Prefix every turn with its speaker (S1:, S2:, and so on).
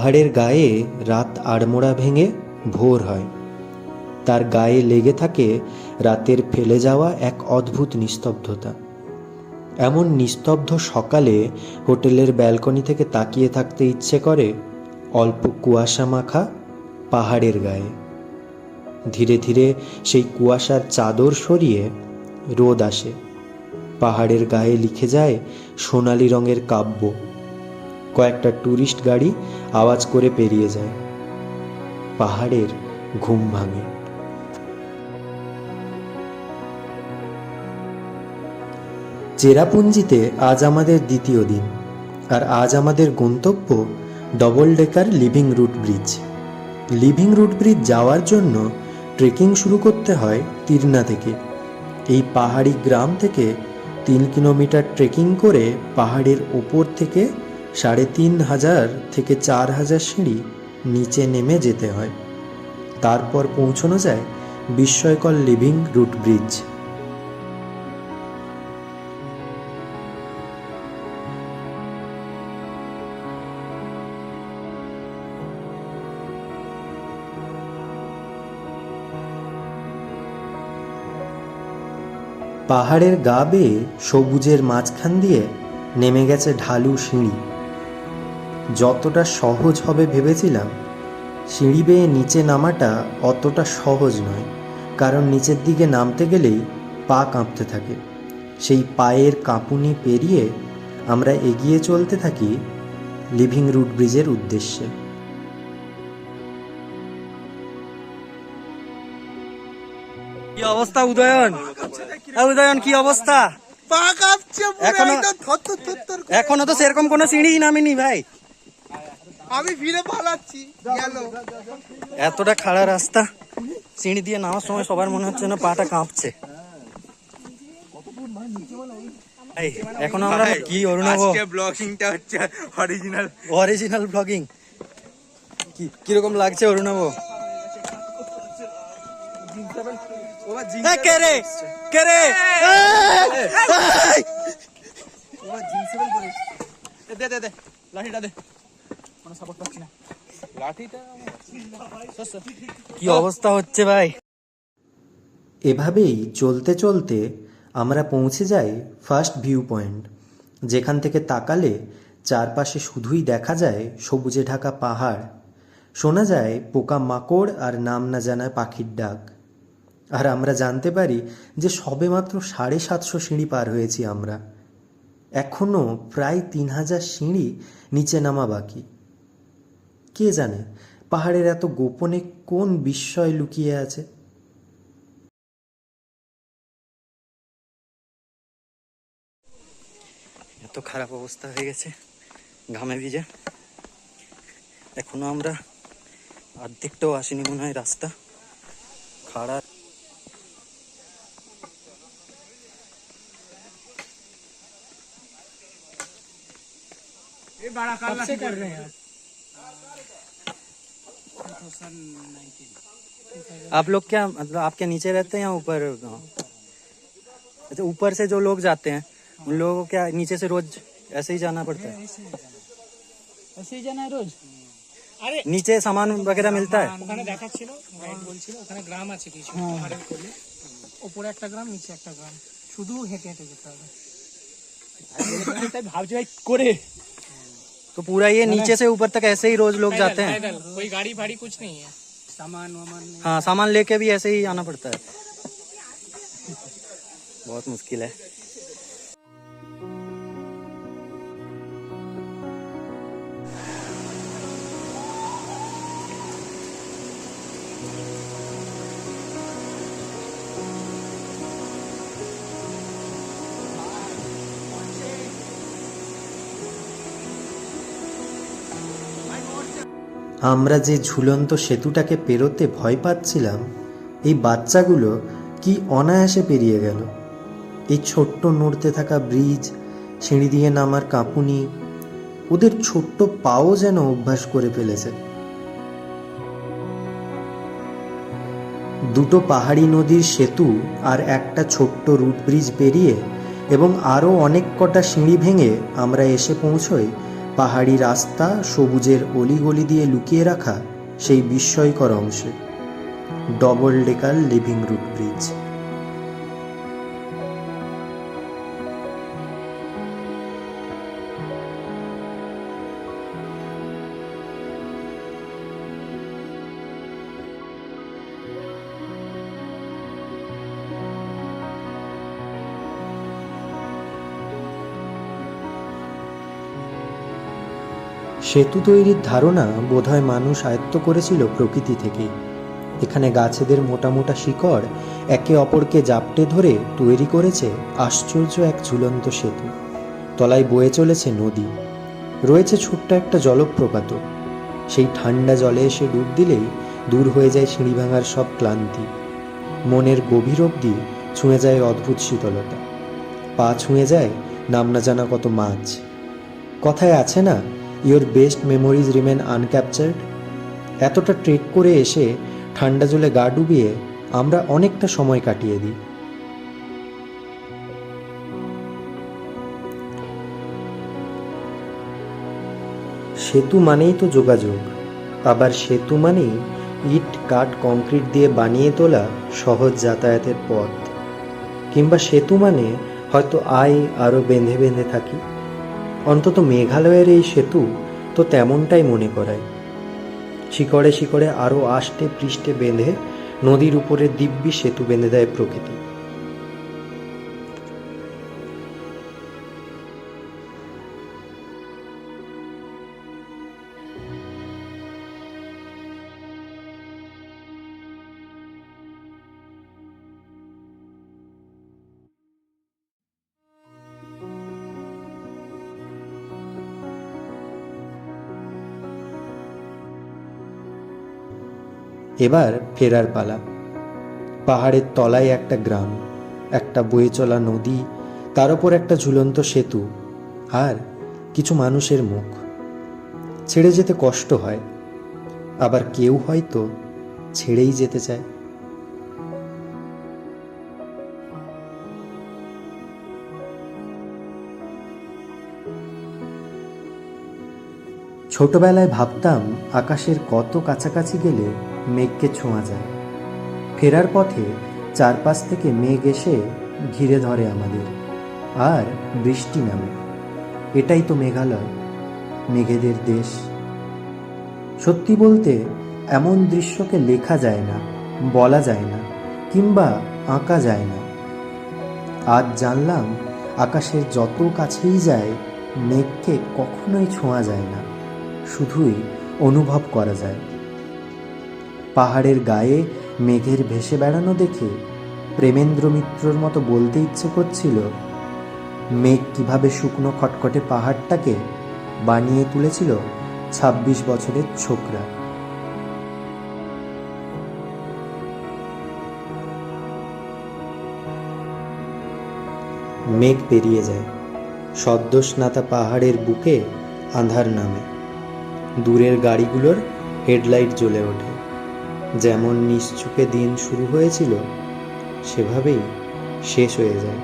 S1: পাহাড়ের গায়ে রাত আড়মোড়া ভেঙে ভোর হয়। তার গায়ে লেগে থাকে রাতের ফেলে যাওয়া এক অদ্ভুত নিস্তব্ধতা। এমন নিস্তব্ধ সকালে হোটেলের ব্যালকনি থেকে তাকিয়ে থাকতে ইচ্ছে করে অল্প কুয়াশা মাখা পাহাড়ের গায়ে। ধীরে ধীরে সেই কুয়াশার চাদর সরিয়ে রোদ আসে। পাহাড়ের গায়ে লিখে যায় সোনালি রঙের কাব্য। কয়েকটা ট্যুরিস্ট গাড়ি আওয়াজ করে পেরিয়ে যায়। পাহাড়ের ঘুম ভাঙে। চেরাপুঞ্জিতে আজ আমাদের দ্বিতীয় দিন, আর আজ আমাদের গন্তব্য double decker living root bridge. Living root bridge যাওয়ার জন্য ট্রেকিং শুরু করতে হয় তিরনা থেকে। এই পাহাড়ি গ্রাম থেকে 3 কিলোমিটার ট্রেকিং করে পাহাড়ের ওপর থেকে 3500 থেকে 4000 সিঁড়ি নিচে নেমে যেতে হয়। তারপর পৌঁছানো যায় বিস্ময়কর লিভিং রুট ব্রিজ। পাহাড়ের গা বেয়ে সবুজের মাঝখান দিয়ে নেমে গেছে ঢালু সিঁড়ি। যতটা সহজ হবে ভেবেছিলাম, সিঁড়ি বেয়ে নিচে নামাটা অতটা সহজ নয়, কারণ নিচের দিকে নামতে গেলেই পা কাঁপতে থাকে। সেই পায়ের কাঁপুনি পেরিয়ে আমরা এগিয়ে চলতে থাকি লিভিং রুট ব্রিজের উদ্দেশ্যে।
S2: কি অবস্থা উদয়ন? উদয়ন কি অবস্থা?
S3: পা কাঁপছে পুরো, একদম থরথর থরথর করে।
S2: এখনো তো সেরকম কোনো সিঁড়ি নামেনি ভাই।
S3: আমি ফিরে পালাচ্ছি গেল।
S2: এতটা খাড়া রাস্তা, সিঁড়ি দিয়ে নামার সময় সবার মনে হচ্ছে না পাটা কাঁপছে। এই এখনো আমরা কি অরুণাভ,
S3: আজকে ব্লগিংটা হচ্ছে
S2: অরিজিনাল ব্লগিং। কিরকম লাগছে অরুণাভ? কে রে কে রে?
S3: দে দে দে লাঠিটা দে, কোনো সাপোর্ট পাচ্ছি না লাঠিটা।
S2: কি অবস্থা হচ্ছে ভাই?
S1: এভাবেই চলতে চলতে আমরা পৌঁছে যাই ফার্স্ট ভিউ পয়েন্ট, যেখান থেকে তাকালে চারপাশে শুধুই দেখা যায় সবুজে ঢাকা পাহাড়, শোনা যায় পোকা মাকড় আর নাম না জানা পাখির ডাক। আর আমরা জানতে পারি যে সবেমাত্র 750 সিঁড়ি পার হয়েছি আমরা। এখনও প্রায় 3000 সিঁড়ি নিচে নামা বাকি। কে জানে পাহাড়ের এত গোপনে কোন বিস্ময় লুকিয়ে আছে।
S2: এত খারাপ অবস্থা হয়ে গেছে ঘামে ভিজে। এখনো আমরা অর্ধেকটাও আসেনি মনে হয়। রাস্তা খাড়া।
S3: कब से कर रहे हैं
S2: आप लोग? क्या मतलब आप क्या नीचे रहते हैं या ऊपर? अच्छा, ऊपर से जो लोग जाते हैं उन लोगों को क्या नीचे से रोज ऐसे ही जाना पड़ता है?
S3: ऐसे ही जाना है रोज। আরে
S2: নিচে সামান वगैरह मिलता है?
S3: ওখানে দেখাচ্ছিল, গাইড বলছিল ওখানে গ্রাম আছে কিছু পাহাড়ের কোলে, উপরে একটা গ্রাম নিচে একটা গ্রাম, শুধু হেঁটে হেঁটে যেতে হবে। তাই ভাবছি ভাই করে
S2: तो पूरा ये नीचे से ऊपर तक ऐसे ही रोज लोग जाते हैं?
S3: कोई गाड़ी भाड़ी कुछ नहीं है, सामान वामान नहीं।
S2: हाँ, सामान लेके भी ऐसे ही आना पड़ता है। बहुत मुश्किल है।
S1: আমরা যে ঝুলন্ত সেতুটাকে পেরোতে ভয় পাচ্ছিলাম, এই বাচ্চাগুলো কি অনায়াসে পেরিয়ে গেল। এই ছোট্ট নড়তে থাকা ব্রিজ, সিঁড়ি দিয়ে নামার কাঁপুনি, ওদের ছোট্ট পাও যেন অভ্যাস করে ফেলেছে। দুটো পাহাড়ি নদীর সেতু আর একটা ছোট্ট রুট ব্রিজ পেরিয়ে এবং আরও অনেক কটা সিঁড়ি ভেঙে আমরা এসে পৌঁছই পাহাড়ি রাস্তা সবুজের অলিগলি দিয়ে লুকিয়ে রাখা সেই বিস্ময়কর অংশে। Double decker living root bridge. সেতু তৈরির ধারণা বোধহয় মানুষ আয়ত্ত করেছিল প্রকৃতি থেকেই। এখানে গাছেদের মোটা মোটা শিকড় একে অপরকে জাপটে ধরে তৈরি করেছে আশ্চর্য এক ঝুলন্ত সেতু। তলায় বয়ে চলেছে নদী, রয়েছে ছোট্ট একটা জলপ্রপাতও। সেই ঠান্ডা জলে এসে ডুব দিলেই দূর হয়ে যায় সিঁড়ি ভাঙার সব ক্লান্তি। মনের গভীর অবধি ছুঁয়ে যায় অদ্ভুত শীতলতা। পা ছুঁয়ে যায় নাম না জানা কত মাছ। কথায় আছে না, ইয়োর বেস্ট মেমোরিজ রিমেন আনক্যাপচার্ড। এতটা ট্রেক করে এসে ঠান্ডা জলে গা ডুবিয়ে আমরা অনেকটা সময় কাটিয়ে দিই। সেতু মানেই তো যোগাযোগ, আবার সেতু মানেই ইট কাঠ কংক্রিট দিয়ে বানিয়ে তোলা সহজ যাতায়াতের পথ। কিংবা সেতু মানে হয়তো আরও বেঁধে বেঁধে থাকি। অন্তত মেঘালয়ের এই সেতু তো তেমনটাই মনে করায়। শিকড়ে শিকড়ে আরও আষ্টে পৃষ্ঠে বেঁধে নদীর উপরে দিব্যি সেতু বেঁধে দেয় প্রকৃতি। এবার ফেরার পালা। পাহাড়ের তলায় একটা গ্রাম, একটা বয়ে চলা নদী, তার উপর একটা ঝুলন্ত সেতু, আর কিছু মানুষের মুখ। ছেড়ে যেতে কষ্ট হয়, আবার কেউ হয়তো ছেড়েই যেতে চায়। ছোটবেলায় ভাবতাম আকাশের কত কাছাকাছি গেলে মেঘকে ছোঁয়া যায়। ফেরার পথে চারপাশ থেকে মেঘ এসে ঘিরে ধরে আমাদের, আর বৃষ্টি নামে। এটাই তো মেঘালয়, মেঘেদের দেশ। সত্যি বলতে এমন দৃশ্যকে লেখা যায় না, বলা যায় না, কিংবা আঁকা যায় না। আজ জানলাম আকাশের যত কাছেই যায় মেঘকে কখনোই ছোঁয়া যায় না, শুধুই অনুভব করা যায়। পাহাড়ের গায়ে মেঘের ভেসে বেড়ানো দেখে প্রেমেন্দ্র মিত্রর মতো বলতে ইচ্ছে করছিল, মেঘ কিভাবে শুকনো খটখটে পাহাড়টাকে বানিয়ে তুলেছিল ২৬ বছরের ছোকরা। মেঘ পেরিয়ে যায়, সদ্যস্নাতা পাহাড়ের বুকে আঁধার নামে। দূরের গাড়িগুলোর হেডলাইট জ্বলে ওঠে। যেমন নিশ্চুপে দিন শুরু হয়েছিল সেভাবেই শেষ হয়ে যায়।